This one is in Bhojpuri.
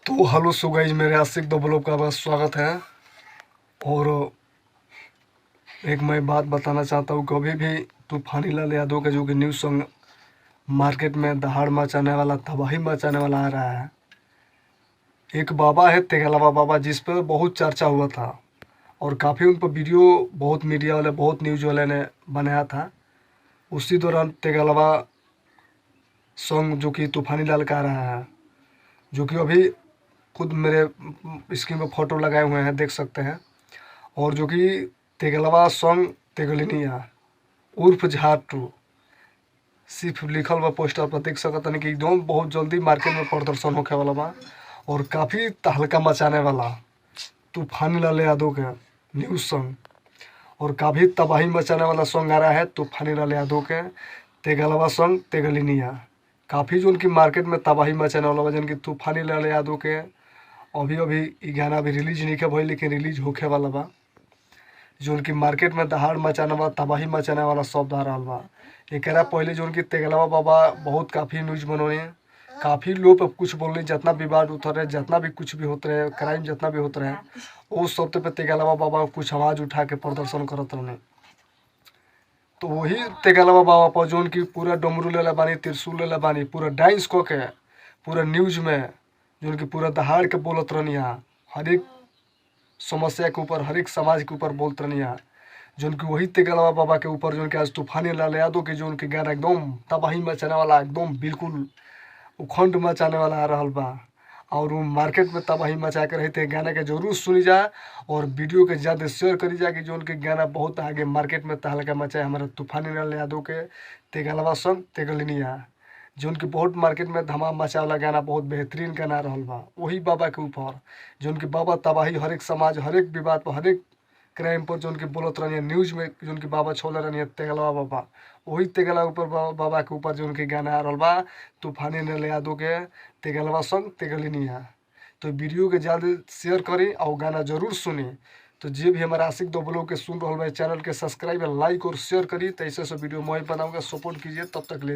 तो हेलो सो गाइज, मेरे आशिक दो ब्लॉग का बस स्वागत है। और एक मैं बात बताना चाहता हूँ, कभी भी तूफानी लाल यादव का जो कि न्यूज़ सॉन्ग मार्केट में दहाड़ मचाने वाला, तबाही मचाने वाला आ रहा है। एक बाबा है तेगलवा बाबा, जिस पर बहुत चर्चा हुआ था और काफ़ी उन पर वीडियो बहुत मीडिया वाले, बहुत न्यूज़ वाले ने बनाया था। उसी दौरान तेगलवा सॉन्ग जो कि तूफानी लाल का आ रहा है, जो कि अभी खुद मेरे स्क्रीन पर फोटो लगाए हुए हैं, देख सकते हैं। और जो कि तेगलवा सॉन्ग तेगलिनिया उर्फ झाटू सिर्फ लिखल बा पोस्टर पर, देख सकत तनी कि एकदम बहुत जल्दी मार्केट में प्रदर्शन होखे वाला बा और काफ़ी तहलका मचाने वाला तूफानी लाल यादव के न्यूज़ सॉन्ग और काफ़ी तबाही मचाने वाला सॉन्ग आ रहा है तूफानी लाल यादव के तेगलवा सॉन्ग तेगलिनिया। काफ़ी जो उनकी मार्केट में तबाही मचाने वाला बा, जिनकी तूफानी लाल यादव के अभी अभी इ गाना अभी रिलीज नहीं के भइल, लेकिन रिलीज होखे वाला बा। जो उनकी मार्केट में दहाड़ मचाने वाला, तबाही मचाने वाला शब्द आ रहा बा। एकरा पहले जो उनकी तेगलवा बाबा बहुत काफ़ी न्यूज़ बनोने, काफ़ी लोग अब कुछ बोलने, जितना विवाद उतर रहे, जितना भी कुछ भी होते रहे, क्राइम जितना भी होते रहे, उस शब्द पे तेगलवा बाबा कुछ आवाज़ उठा के प्रदर्शन करत रहे। तो वही तेगलवा बाबा पर जो उनकी पूरा डमरू लेला बानी, त्रिशूल लेला बानी, पूरा डांस को के पूरा न्यूज़ में जो उनकी पूरा दहाड़ के बोलत रहनी, हर एक समस्या के ऊपर, हर एक समाज के ऊपर बोलते रहनी। जो उनकी वही तेगलवा बाबा के ऊपर जो उनके आज तूफानी लाल यादव के जो उनके गाना एकदम तबाही मचाने वाला, एकदम बिल्कुल उखंड मचाने वाला आ रहा बा। और वो मार्केट में तबाही मचा के रहते गाना के जरूर सुनी जाए और वीडियो के ज़्यादा शेयर करी जाए कि जो उनके गाना बहुत आगे मार्केट में तहलका मचाए हमारे तूफानी लाल यादव के तेगलवा सॉन्ग तेगलिनिया, जो उनकी बहुत मार्केट में धमाम मचा वाला गाना, बहुत बेहतरीन गाना रहल बा वही बाबा के ऊपर। जो उनके बाबा तबाही हर एक समाज, हर एक विवाद पर, हर एक क्राइम पर जो उनकी बोलत रहनी न्यूज़ में, जो उनकी बाबा छोड़े रहनी तेगलवा बाबा, वही तेगलवा ऊपर बाबा के ऊपर जो उनके गाना आ रहा बा तूफानी लाल यादव के तेगलवा सॉन्ग तेगलिनिया। तो वीडियो के ज़्यादा शेयर करी और गाना जरूर सुनी। तो जे भी हमारे आशिक दो ब्लॉग के सुन रहा है, चैनल के सब्सक्राइब, लाइक और शेयर करी। तो ऐसे वीडियो मैं बनाऊँगा, सपोर्ट कीजिए। तब तक ले